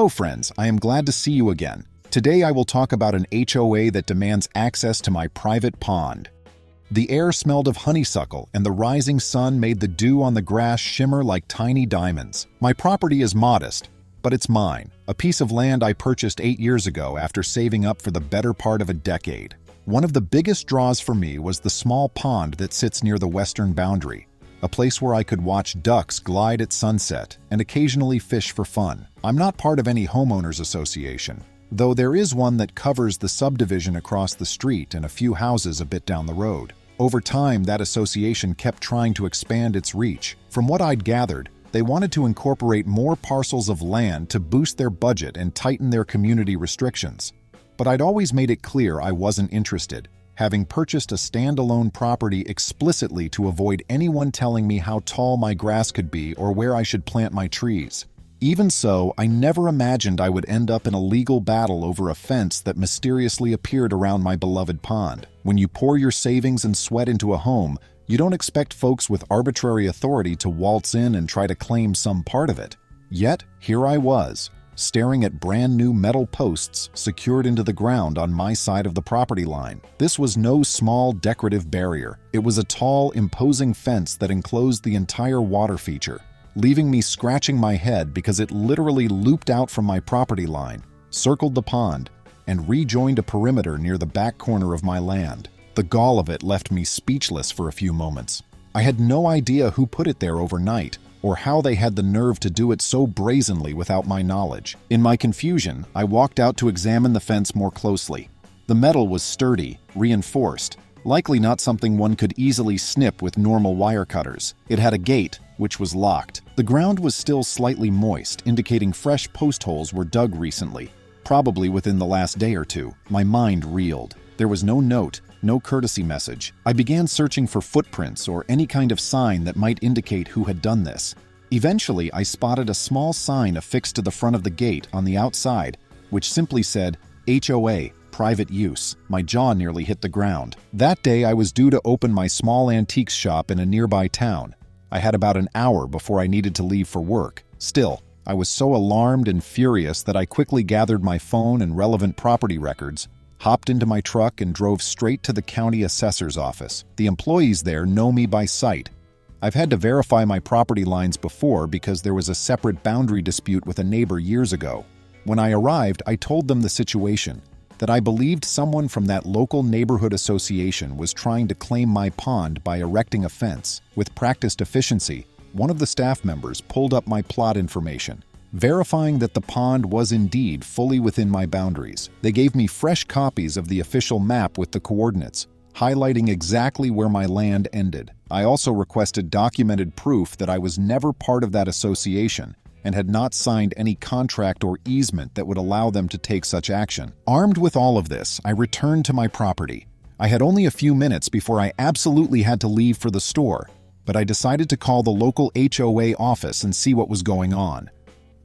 Hello friends, I am glad to see you again. Today I will talk about an HOA that demands access to my private pond. The air smelled of honeysuckle and the rising sun made the dew on the grass shimmer like tiny diamonds. My property is modest, but it's mine, a piece of land I purchased 8 years ago after saving up for the better part of a decade. One of the biggest draws for me was the small pond that sits near the western boundary, a place where I could watch ducks glide at sunset and occasionally fish for fun. I'm not part of any homeowners association, though there is one that covers the subdivision across the street and a few houses a bit down the road. Over time, that association kept trying to expand its reach. From what I'd gathered, they wanted to incorporate more parcels of land to boost their budget and tighten their community restrictions. But I'd always made it clear I wasn't interested, having purchased a standalone property explicitly to avoid anyone telling me how tall my grass could be or where I should plant my trees. Even so, I never imagined I would end up in a legal battle over a fence that mysteriously appeared around my beloved pond. When you pour your savings and sweat into a home, you don't expect folks with arbitrary authority to waltz in and try to claim some part of it. Yet, here I was, staring at brand new metal posts secured into the ground on my side of the property line. This was no small decorative barrier. It was a tall, imposing fence that enclosed the entire water feature, leaving me scratching my head because it literally looped out from my property line, circled the pond, and rejoined a perimeter near the back corner of my land. The gall of it left me speechless for a few moments. I had no idea who put it there overnight, or how they had the nerve to do it so brazenly without my knowledge. In my confusion, I walked out to examine the fence more closely. The metal was sturdy, reinforced, likely not something one could easily snip with normal wire cutters. It had a gate, which was locked. The ground was still slightly moist, indicating fresh post holes were dug recently, probably within the last day or two. My mind reeled. There was no note, no courtesy message. I began searching for footprints or any kind of sign that might indicate who had done this. Eventually, I spotted a small sign affixed to the front of the gate on the outside, which simply said, HOA, private use. My jaw nearly hit the ground. That day, I was due to open my small antiques shop in a nearby town. I had about an hour before I needed to leave for work. Still, I was so alarmed and furious that I quickly gathered my phone and relevant property records, hopped into my truck, and drove straight to the county assessor's office. The employees there know me by sight. I've had to verify my property lines before because there was a separate boundary dispute with a neighbor years ago. When I arrived, I told them the situation, that I believed someone from that local neighborhood association was trying to claim my pond by erecting a fence. With practiced efficiency, one of the staff members pulled up my plot information, verifying that the pond was indeed fully within my boundaries. They gave me fresh copies of the official map with the coordinates, highlighting exactly where my land ended. I also requested documented proof that I was never part of that association and had not signed any contract or easement that would allow them to take such action. Armed with all of this, I returned to my property. I had only a few minutes before I absolutely had to leave for the store, but I decided to call the local HOA office and see what was going on.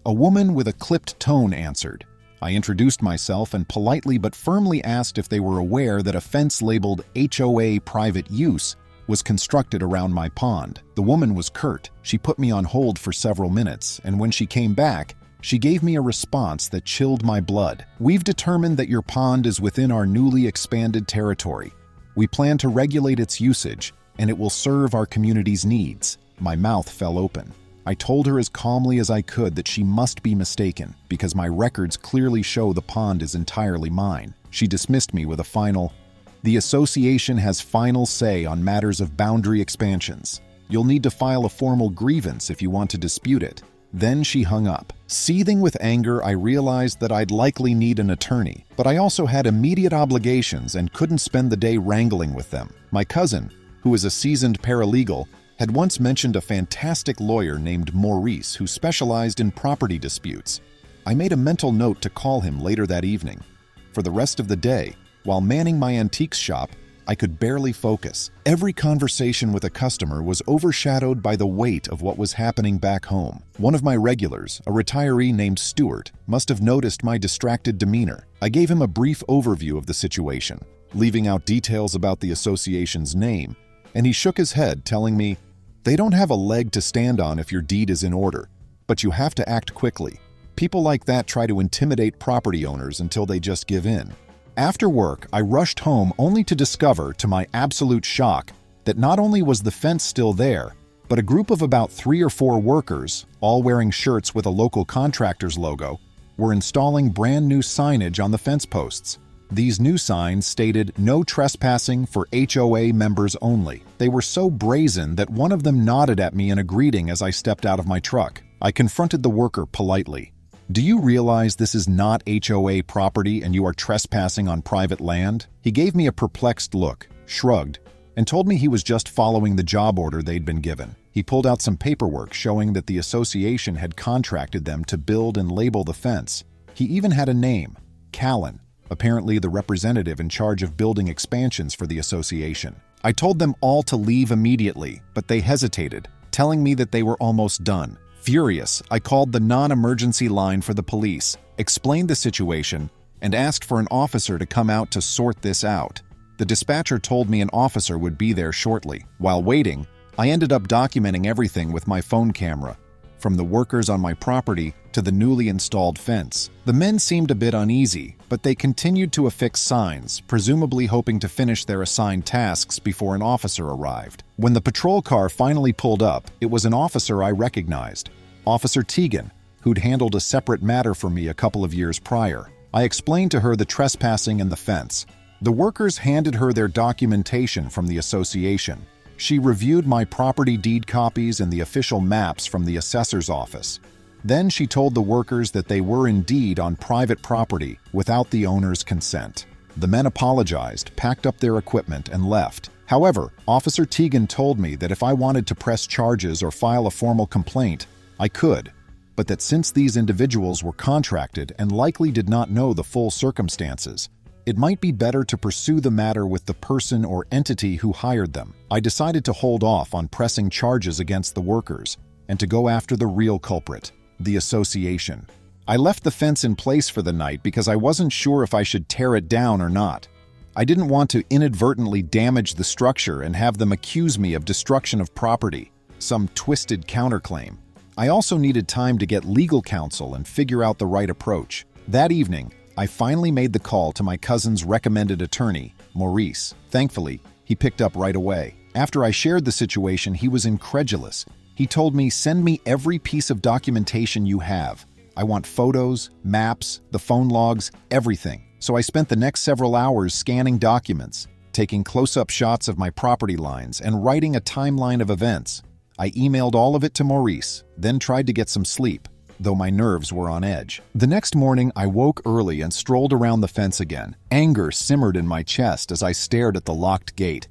A woman with a clipped tone answered. I introduced myself and politely but firmly asked if they were aware that a fence labeled HOA private use was constructed around my pond. The woman was curt. She put me on hold for several minutes, and when she came back, she gave me a response that chilled my blood. We've determined that your pond is within our newly expanded territory. We plan to regulate its usage, and it will serve our community's needs. My mouth fell open. I told her as calmly as I could that she must be mistaken, because my records clearly show the pond is entirely mine. She dismissed me with a final, "The association has final say on matters of boundary expansions. You'll need to file a formal grievance if you want to dispute it." Then she hung up. Seething with anger, I realized that I'd likely need an attorney, but I also had immediate obligations and couldn't spend the day wrangling with them. My cousin, who is a seasoned paralegal, had once mentioned a fantastic lawyer named Maurice who specialized in property disputes. I made a mental note to call him later that evening. For the rest of the day, while manning my antiques shop, I could barely focus. Every conversation with a customer was overshadowed by the weight of what was happening back home. One of my regulars, a retiree named Stuart, must have noticed my distracted demeanor. I gave him a brief overview of the situation, leaving out details about the association's name, and he shook his head, telling me, "They don't have a leg to stand on if your deed is in order, but you have to act quickly. People like that try to intimidate property owners until they just give in. After work, I rushed home only to discover, to my absolute shock, that not only was the fence still there, but a group of about 3 or 4 workers, all wearing shirts with a local Contractors logo, were installing brand new signage on the fence posts. These new signs stated "No trespassing for HOA members only." They were so brazen that one of them nodded at me in a greeting as I stepped out of my truck. I confronted the worker politely. "Do you realize this is not HOA property and you are trespassing on private land?" He gave me a perplexed look, shrugged, and told me he was just following the job order they'd been given. He pulled out some paperwork showing that the association had contracted them to build and label the fence. He even had a name, Callan, apparently the representative in charge of building expansions for the association. I told them all to leave immediately, but they hesitated, telling me that they were almost done. Furious, I called the non-emergency line for the police, explained the situation, and asked for an officer to come out to sort this out. The dispatcher told me an officer would be there shortly. While waiting, I ended up documenting everything with my phone camera, from the workers on my property to the newly installed fence. The men seemed a bit uneasy, but they continued to affix signs, presumably hoping to finish their assigned tasks before an officer arrived. When the patrol car finally pulled up, it was an officer I recognized, Officer Tegan, who'd handled a separate matter for me a couple of years prior. I explained to her the trespassing and the fence. The workers handed her their documentation from the association. She reviewed my property deed copies and the official maps from the assessor's office. Then she told the workers that they were indeed on private property without the owner's consent. The men apologized, packed up their equipment, and left. However, Officer Tegan told me that if I wanted to press charges or file a formal complaint, I could, but that since these individuals were contracted and likely did not know the full circumstances, it might be better to pursue the matter with the person or entity who hired them. I decided to hold off on pressing charges against the workers and to go after the real culprit, the association. I left the fence in place for the night because I wasn't sure if I should tear it down or not. I didn't want to inadvertently damage the structure and have them accuse me of destruction of property, some twisted counterclaim. I also needed time to get legal counsel and figure out the right approach. That evening, I finally made the call to my cousin's recommended attorney, Maurice. Thankfully, he picked up right away. After I shared the situation, he was incredulous. He told me, "Send me every piece of documentation you have. I want photos, maps, the phone logs, everything." So I spent the next several hours scanning documents, taking close-up shots of my property lines, and writing a timeline of events. I emailed all of it to Maurice, then tried to get some sleep, though my nerves were on edge. The next morning, I woke early and strolled around the fence again. Anger simmered in my chest as I stared at the locked gate.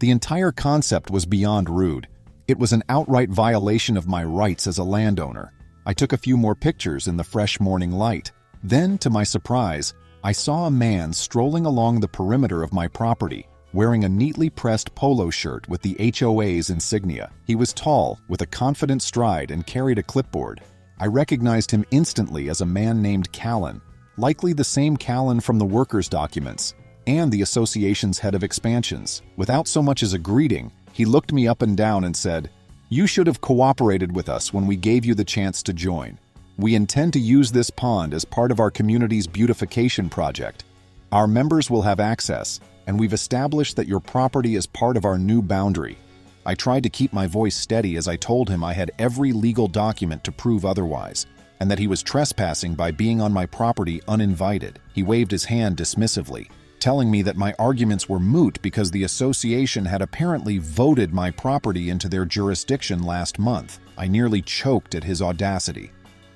The entire concept was beyond rude. It was an outright violation of my rights as a landowner. I took a few more pictures in the fresh morning light. Then, to my surprise, I saw a man strolling along the perimeter of my property, wearing a neatly pressed polo shirt with the HOA's insignia. He was tall, with a confident stride, and carried a clipboard. I recognized him instantly as a man named Callan, likely the same Callan from the workers' documents, and the association's head of expansions. Without so much as a greeting, he looked me up and down and said, "You should have cooperated with us when we gave you the chance to join. We intend to use this pond as part of our community's beautification project. Our members will have access, and we've established that your property is part of our new boundary." I tried to keep my voice steady as I told him I had every legal document to prove otherwise, and that he was trespassing by being on my property uninvited. He waved his hand dismissively, telling me that my arguments were moot because the association had apparently voted my property into their jurisdiction last month. I nearly choked at his audacity.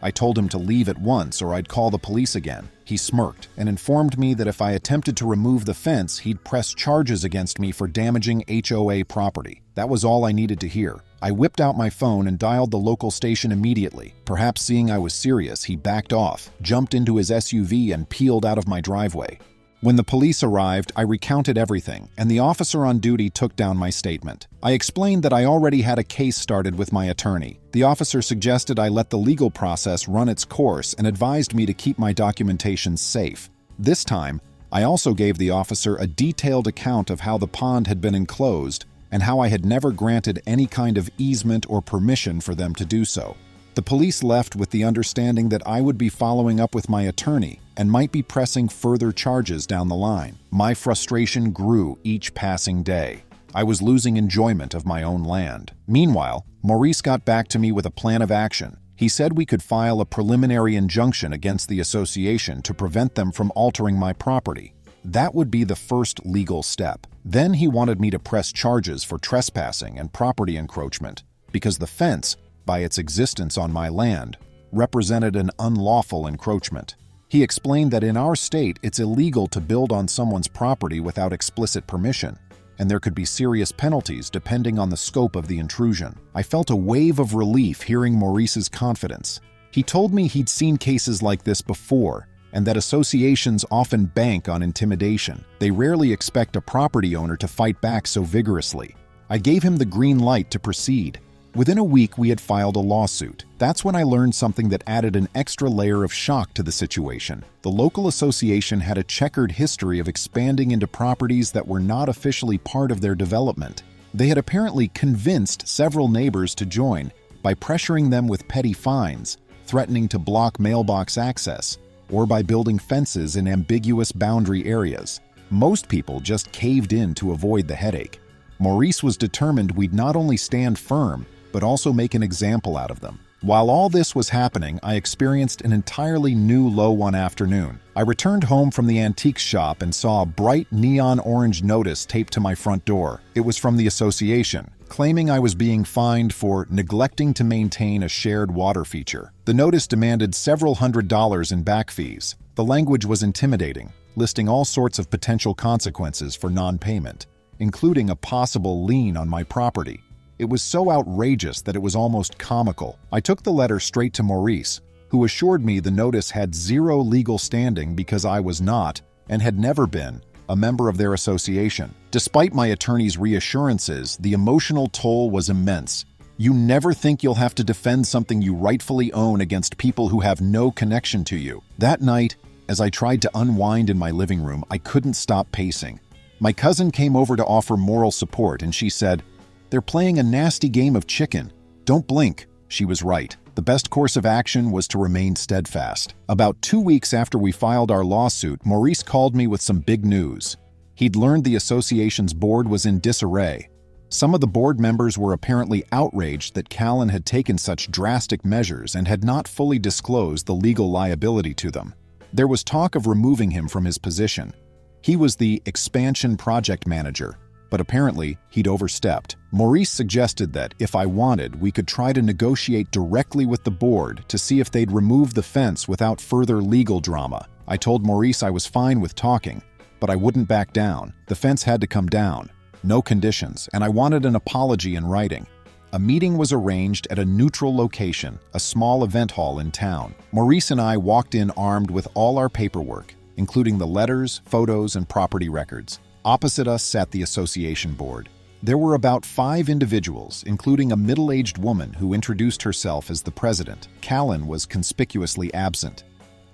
I told him to leave at once or I'd call the police again. He smirked and informed me that if I attempted to remove the fence, he'd press charges against me for damaging HOA property. That was all I needed to hear. I whipped out my phone and dialed the local station immediately. Perhaps seeing I was serious, he backed off, jumped into his SUV, and peeled out of my driveway. When the police arrived, I recounted everything, and the officer on duty took down my statement. I explained that I already had a case started with my attorney. The officer suggested I let the legal process run its course and advised me to keep my documentation safe. This time, I also gave the officer a detailed account of how the pond had been enclosed and how I had never granted any kind of easement or permission for them to do so. The police left with the understanding that I would be following up with my attorney and might be pressing further charges down the line. My frustration grew each passing day. I was losing enjoyment of my own land. Meanwhile, Maurice got back to me with a plan of action. He said we could file a preliminary injunction against the association to prevent them from altering my property. That would be the first legal step. Then he wanted me to press charges for trespassing and property encroachment, because the fence, by its existence on my land, represented an unlawful encroachment. He explained that in our state it's illegal to build on someone's property without explicit permission, and there could be serious penalties depending on the scope of the intrusion. I felt a wave of relief hearing Maurice's confidence. He told me he'd seen cases like this before, and that associations often bank on intimidation. They rarely expect a property owner to fight back so vigorously. I gave him the green light to proceed. Within a week, we had filed a lawsuit. That's when I learned something that added an extra layer of shock to the situation. The local association had a checkered history of expanding into properties that were not officially part of their development. They had apparently convinced several neighbors to join by pressuring them with petty fines, threatening to block mailbox access, or by building fences in ambiguous boundary areas. Most people just caved in to avoid the headache. Maurice was determined we'd not only stand firm, but also make an example out of them. While all this was happening, I experienced an entirely new low one afternoon. I returned home from the antique shop and saw a bright neon orange notice taped to my front door. It was from the association, claiming I was being fined for neglecting to maintain a shared water feature. The notice demanded several $100s in back fees. The language was intimidating, listing all sorts of potential consequences for non-payment, including a possible lien on my property. It was so outrageous that it was almost comical. I took the letter straight to Maurice, who assured me the notice had zero legal standing because I was not, and had never been, a member of their association. Despite my attorney's reassurances, the emotional toll was immense. You never think you'll have to defend something you rightfully own against people who have no connection to you. That night, as I tried to unwind in my living room, I couldn't stop pacing. My cousin came over to offer moral support, and she said, "They're playing a nasty game of chicken. Don't blink." She was right. The best course of action was to remain steadfast. About 2 weeks after we filed our lawsuit, Maurice called me with some big news. He'd learned the association's board was in disarray. Some of the board members were apparently outraged that Callan had taken such drastic measures and had not fully disclosed the legal liability to them. There was talk of removing him from his position. He was the expansion project manager, but apparently he'd overstepped. Maurice suggested that, if I wanted, we could try to negotiate directly with the board to see if they'd remove the fence without further legal drama. I told Maurice I was fine with talking, but I wouldn't back down. The fence had to come down, no conditions, and I wanted an apology in writing. A meeting was arranged at a neutral location, a small event hall in town. Maurice and I walked in armed with all our paperwork, including the letters, photos, and property records. Opposite us sat the association board. There were about 5 individuals, including a middle-aged woman who introduced herself as the president. Callan was conspicuously absent.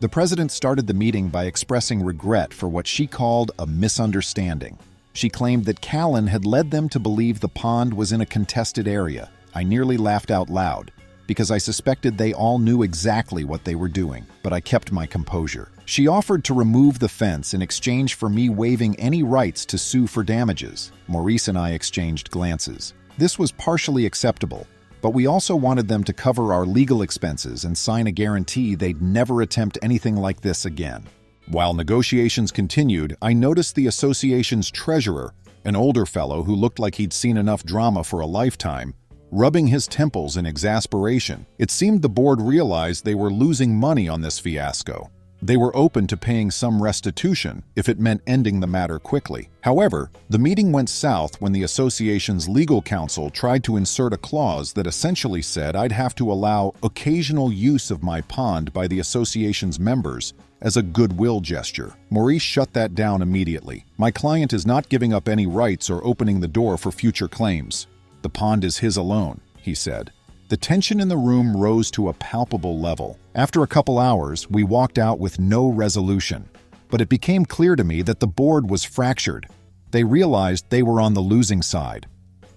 The president started the meeting by expressing regret for what she called a misunderstanding. She claimed that Callan had led them to believe the pond was in a contested area. I nearly laughed out loud, because I suspected they all knew exactly what they were doing, but I kept my composure. She offered to remove the fence in exchange for me waiving any rights to sue for damages. Maurice and I exchanged glances. This was partially acceptable, but we also wanted them to cover our legal expenses and sign a guarantee they'd never attempt anything like this again. While negotiations continued, I noticed the association's treasurer, an older fellow who looked like he'd seen enough drama for a lifetime, rubbing his temples in exasperation. It seemed the board realized they were losing money on this fiasco. They were open to paying some restitution if it meant ending the matter quickly. However, the meeting went south when the association's legal counsel tried to insert a clause that essentially said I'd have to allow occasional use of my pond by the association's members as a goodwill gesture. Maurice shut that down immediately. My client is not giving up any rights or opening the door for future claims. The pond is his alone, he said. The tension in the room rose to a palpable level. After a couple hours, we walked out with no resolution. But it became clear to me that the board was fractured. They realized they were on the losing side.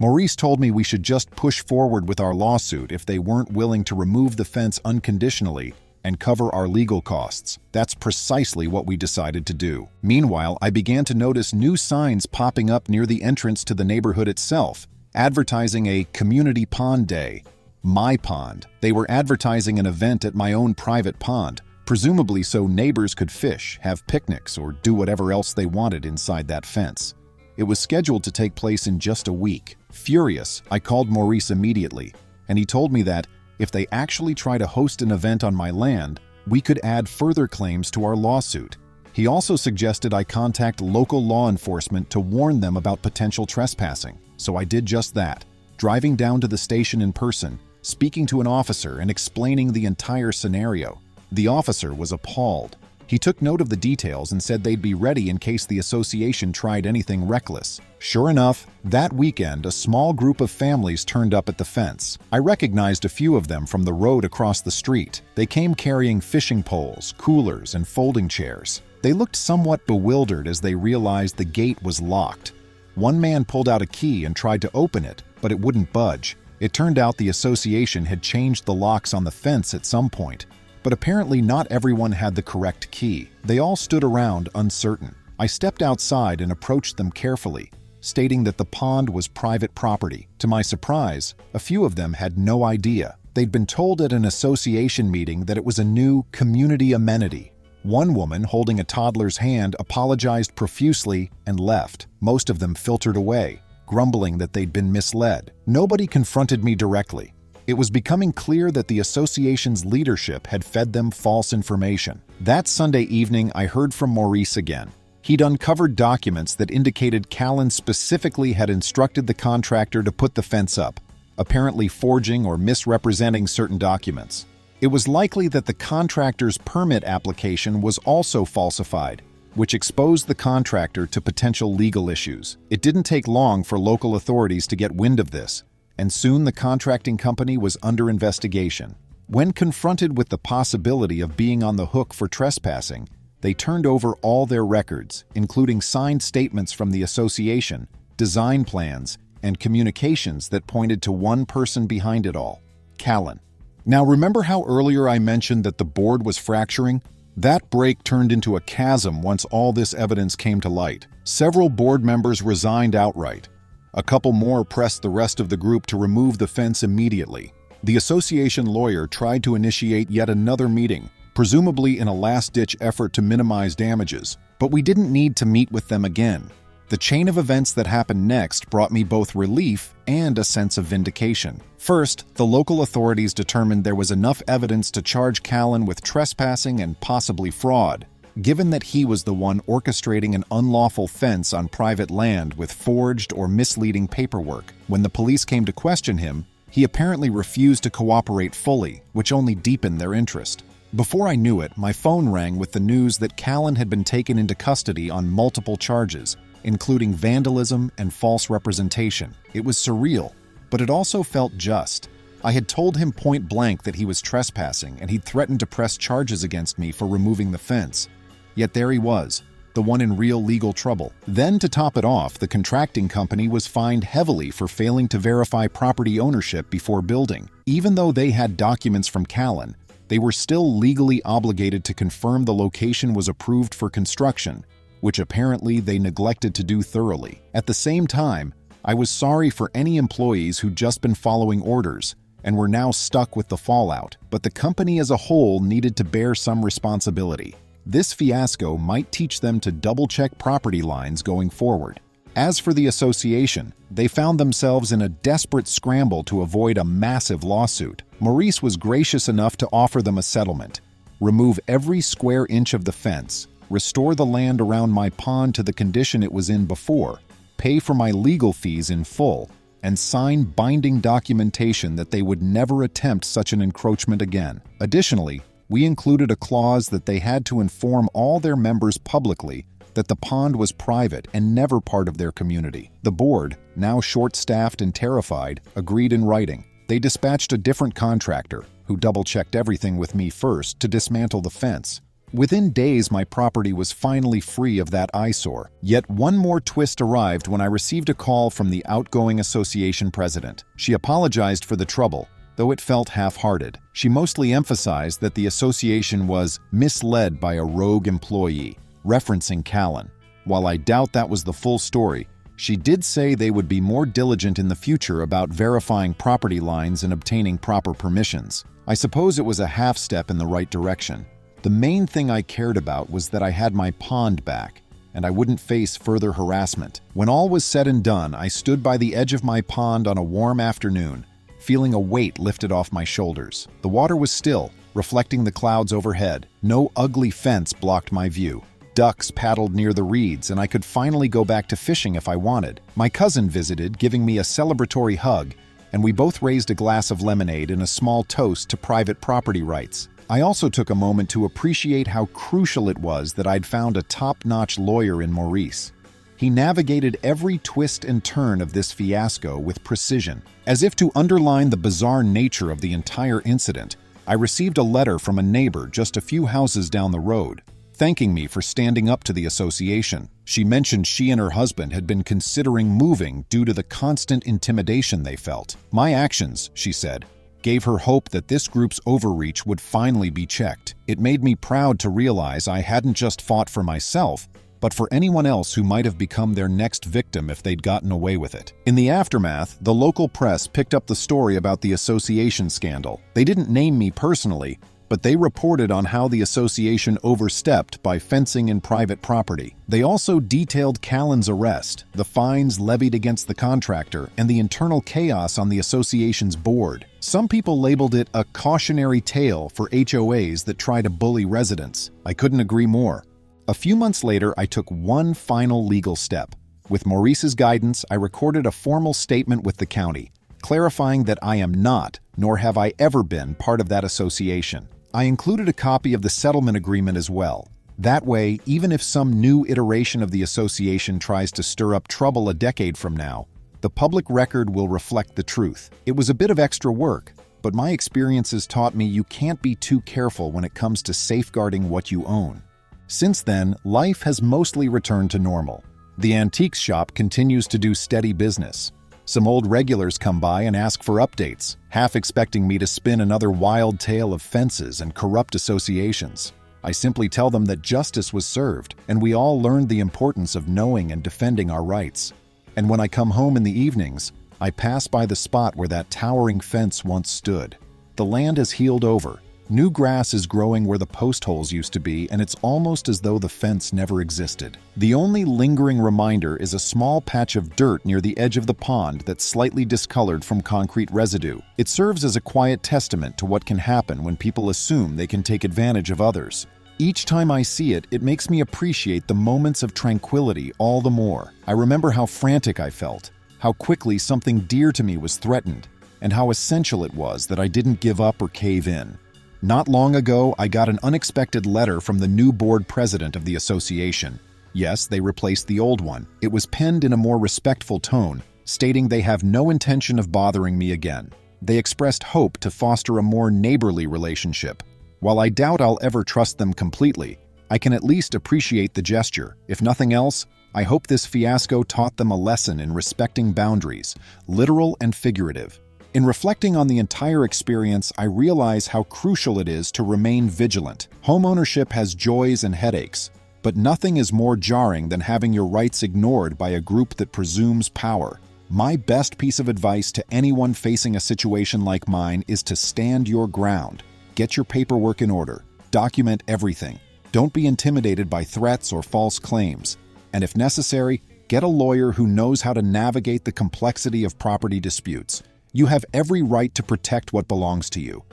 Maurice told me we should just push forward with our lawsuit if they weren't willing to remove the fence unconditionally and cover our legal costs. That's precisely what we decided to do. Meanwhile, I began to notice new signs popping up near the entrance to the neighborhood itself, advertising a community pond day. My pond. They were advertising an event at my own private pond, presumably so neighbors could fish, have picnics, or do whatever else they wanted inside that fence. It was scheduled to take place in just a week. Furious, I called Maurice immediately, and he told me that if they actually try to host an event on my land, we could add further claims to our lawsuit. He also suggested I contact local law enforcement to warn them about potential trespassing, so I did just that, driving down to the station in person, speaking to an officer and explaining the entire scenario. The officer was appalled. He took note of the details and said they'd be ready in case the association tried anything reckless. Sure enough, that weekend, a small group of families turned up at the fence. I recognized a few of them from the road across the street. They came carrying fishing poles, coolers, and folding chairs. They looked somewhat bewildered as they realized the gate was locked. One man pulled out a key and tried to open it, but it wouldn't budge. It turned out the association had changed the locks on the fence at some point. But apparently not everyone had the correct key. They all stood around uncertain. I stepped outside and approached them carefully, stating that the pond was private property. To my surprise, a few of them had no idea. They'd been told at an association meeting that it was a new community amenity. One woman, holding a toddler's hand, apologized profusely and left. Most of them filtered away, grumbling that they'd been misled. Nobody confronted me directly. It was becoming clear that the association's leadership had fed them false information. That Sunday evening, I heard from Maurice again. He'd uncovered documents that indicated Callan specifically had instructed the contractor to put the fence up, apparently forging or misrepresenting certain documents. It was likely that the contractor's permit application was also falsified, which exposed the contractor to potential legal issues. It didn't take long for local authorities to get wind of this, and soon the contracting company was under investigation. When confronted with the possibility of being on the hook for trespassing, they turned over all their records, including signed statements from the association, design plans, and communications that pointed to one person behind it all, Callan. Now remember how earlier I mentioned that the board was fracturing? That break turned into a chasm once all this evidence came to light. Several board members resigned outright. A couple more pressed the rest of the group to remove the fence immediately. The association lawyer tried to initiate yet another meeting, presumably in a last-ditch effort to minimize damages, but we didn't need to meet with them again. The chain of events that happened next brought me both relief and a sense of vindication. First, the local authorities determined there was enough evidence to charge Callan with trespassing and possibly fraud, given that he was the one orchestrating an unlawful fence on private land with forged or misleading paperwork. When the police came to question him, he apparently refused to cooperate fully, which only deepened their interest. Before I knew it, my phone rang with the news that Callan had been taken into custody on multiple charges, including vandalism and false representation. It was surreal, but it also felt just. I had told him point blank that he was trespassing, and he'd threatened to press charges against me for removing the fence. Yet there he was, the one in real legal trouble. Then, to top it off, the contracting company was fined heavily for failing to verify property ownership before building. Even though they had documents from Callan, they were still legally obligated to confirm the location was approved for construction, which apparently they neglected to do thoroughly. At the same time, I was sorry for any employees who'd just been following orders and were now stuck with the fallout, but the company as a whole needed to bear some responsibility. This fiasco might teach them to double-check property lines going forward. As for the association, they found themselves in a desperate scramble to avoid a massive lawsuit. Maurice was gracious enough to offer them a settlement, remove every square inch of the fence, restore the land around my pond to the condition it was in before, pay for my legal fees in full, and sign binding documentation that they would never attempt such an encroachment again. Additionally, we included a clause that they had to inform all their members publicly that the pond was private and never part of their community. The board, now short-staffed and terrified, agreed in writing. They dispatched a different contractor, who double-checked everything with me first, to dismantle the fence. Within days, my property was finally free of that eyesore. Yet one more twist arrived when I received a call from the outgoing association president. She apologized for the trouble, though it felt half-hearted. She mostly emphasized that the association was misled by a rogue employee, referencing Callan. While I doubt that was the full story, she did say they would be more diligent in the future about verifying property lines and obtaining proper permissions. I suppose it was a half step in the right direction. The main thing I cared about was that I had my pond back, and I wouldn't face further harassment. When all was said and done, I stood by the edge of my pond on a warm afternoon, feeling a weight lifted off my shoulders. The water was still, reflecting the clouds overhead. No ugly fence blocked my view. Ducks paddled near the reeds, and I could finally go back to fishing if I wanted. My cousin visited, giving me a celebratory hug, and we both raised a glass of lemonade and a small toast to private property rights. I also took a moment to appreciate how crucial it was that I'd found a top-notch lawyer in Maurice. He navigated every twist and turn of this fiasco with precision. As if to underline the bizarre nature of the entire incident, I received a letter from a neighbor just a few houses down the road, thanking me for standing up to the association. She mentioned she and her husband had been considering moving due to the constant intimidation they felt. My actions, she said, gave her hope that this group's overreach would finally be checked. It made me proud to realize I hadn't just fought for myself, but for anyone else who might have become their next victim if they'd gotten away with it. In the aftermath, the local press picked up the story about the association scandal. They didn't name me personally, but they reported on how the association overstepped by fencing in private property. They also detailed Callan's arrest, the fines levied against the contractor, and the internal chaos on the association's board. Some people labeled it a cautionary tale for HOAs that try to bully residents. I couldn't agree more. A few months later, I took one final legal step. With Maurice's guidance, I recorded a formal statement with the county, clarifying that I am not, nor have I ever been, part of that association. I included a copy of the settlement agreement as well. That way, even if some new iteration of the association tries to stir up trouble a decade from now, the public record will reflect the truth. It was a bit of extra work, but my experiences taught me you can't be too careful when it comes to safeguarding what you own. Since then, life has mostly returned to normal. The antiques shop continues to do steady business. Some old regulars come by and ask for updates, half expecting me to spin another wild tale of fences and corrupt associations. I simply tell them that justice was served, and we all learned the importance of knowing and defending our rights. And when I come home in the evenings, I pass by the spot where that towering fence once stood. The land has healed over. New grass is growing where the post holes used to be, and it's almost as though the fence never existed. The only lingering reminder is a small patch of dirt near the edge of the pond that's slightly discolored from concrete residue. It serves as a quiet testament to what can happen when people assume they can take advantage of others. Each time I see it, it makes me appreciate the moments of tranquility all the more. I remember how frantic I felt, how quickly something dear to me was threatened, and how essential it was that I didn't give up or cave in. Not long ago, I got an unexpected letter from the new board president of the association. Yes, they replaced the old one. It was penned in a more respectful tone, stating they have no intention of bothering me again. They expressed hope to foster a more neighborly relationship. While I doubt I'll ever trust them completely, I can at least appreciate the gesture. If nothing else, I hope this fiasco taught them a lesson in respecting boundaries, literal and figurative. In reflecting on the entire experience, I realize how crucial it is to remain vigilant. Homeownership has joys and headaches, but nothing is more jarring than having your rights ignored by a group that presumes power. My best piece of advice to anyone facing a situation like mine is to stand your ground. Get your paperwork in order. Document everything. Don't be intimidated by threats or false claims. And if necessary, get a lawyer who knows how to navigate the complexity of property disputes. You have every right to protect what belongs to you.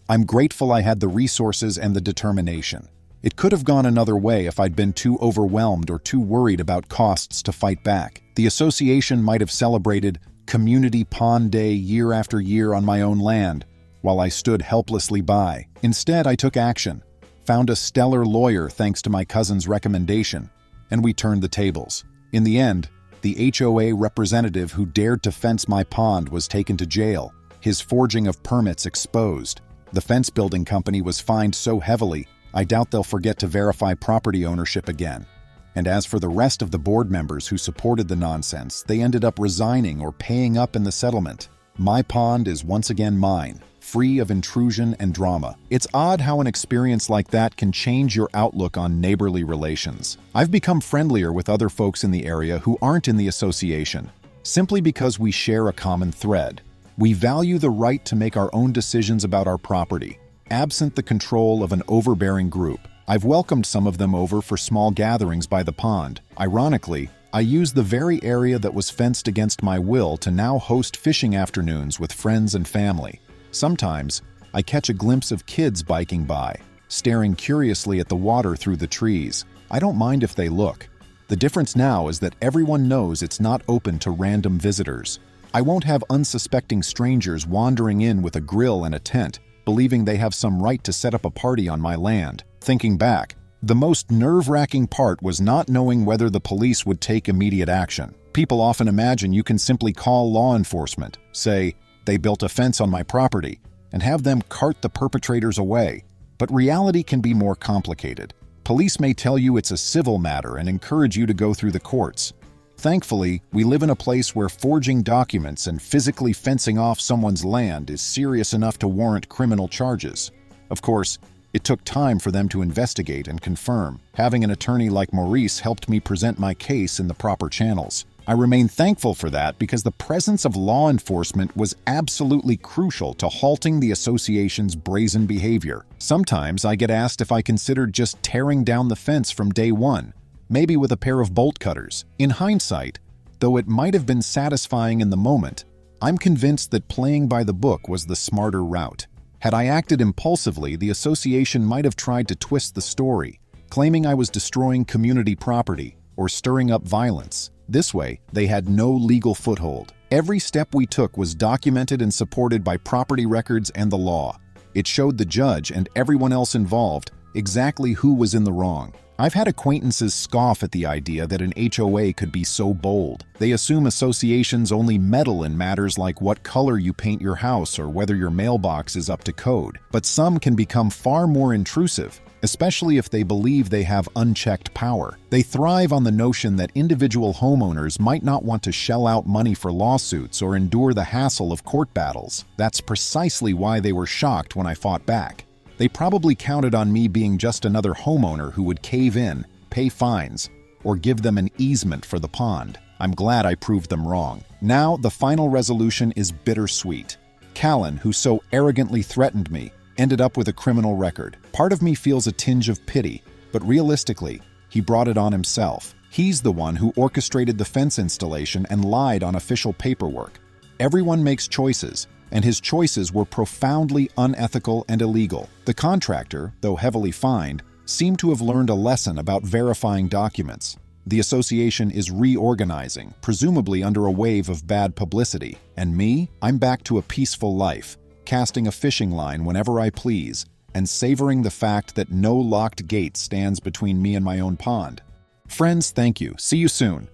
I'm grateful I had the resources and the determination. It could have gone another way if I'd been too overwhelmed or too worried about costs to fight back. The association might have celebrated Community Pond Day year after year on my own land, while I stood helplessly by. Instead, I took action, found a stellar lawyer thanks to my cousin's recommendation, and we turned the tables. In the end, the HOA representative who dared to fence my pond was taken to jail, his forging of permits exposed. The fence building company was fined so heavily, I doubt they'll forget to verify property ownership again. And as for the rest of the board members who supported the nonsense, they ended up resigning or paying up in the settlement. My pond is once again mine, free of intrusion and drama. It's odd how an experience like that can change your outlook on neighborly relations. I've become friendlier with other folks in the area who aren't in the association, simply because we share a common thread. We value the right to make our own decisions about our property, absent the control of an overbearing group. I've welcomed some of them over for small gatherings by the pond. Ironically, I used the very area that was fenced against my will to now host fishing afternoons with friends and family. Sometimes, I catch a glimpse of kids biking by, staring curiously at the water through the trees. I don't mind if they look. The difference now is that everyone knows it's not open to random visitors. I won't have unsuspecting strangers wandering in with a grill and a tent, believing they have some right to set up a party on my land. Thinking back, the most nerve-wracking part was not knowing whether the police would take immediate action. People often imagine you can simply call law enforcement, say, "They built a fence on my property," and have them cart the perpetrators away. But reality can be more complicated. Police may tell you it's a civil matter and encourage you to go through the courts. Thankfully, we live in a place where forging documents and physically fencing off someone's land is serious enough to warrant criminal charges. Of course, it took time for them to investigate and confirm. Having an attorney like Maurice helped me present my case in the proper channels. I remain thankful for that because the presence of law enforcement was absolutely crucial to halting the association's brazen behavior. Sometimes I get asked if I considered just tearing down the fence from day one, maybe with a pair of bolt cutters. In hindsight, though it might have been satisfying in the moment, I'm convinced that playing by the book was the smarter route. Had I acted impulsively, the association might have tried to twist the story, claiming I was destroying community property or stirring up violence. This way, they had no legal foothold. Every step we took was documented and supported by property records and the law. It showed the judge and everyone else involved exactly who was in the wrong. I've had acquaintances scoff at the idea that an HOA could be so bold. They assume associations only meddle in matters like what color you paint your house or whether your mailbox is up to code. But some can become far more intrusive, especially if they believe they have unchecked power. They thrive on the notion that individual homeowners might not want to shell out money for lawsuits or endure the hassle of court battles. That's precisely why they were shocked when I fought back. They probably counted on me being just another homeowner who would cave in, pay fines, or give them an easement for the pond. I'm glad I proved them wrong. Now, the final resolution is bittersweet. Callan, who so arrogantly threatened me, ended up with a criminal record. Part of me feels a tinge of pity, but realistically, he brought it on himself. He's the one who orchestrated the fence installation and lied on official paperwork. Everyone makes choices, and his choices were profoundly unethical and illegal. The contractor, though heavily fined, seemed to have learned a lesson about verifying documents. The association is reorganizing, presumably under a wave of bad publicity. And me? I'm back to a peaceful life, casting a fishing line whenever I please, and savoring the fact that no locked gate stands between me and my own pond. Friends, thank you. See you soon.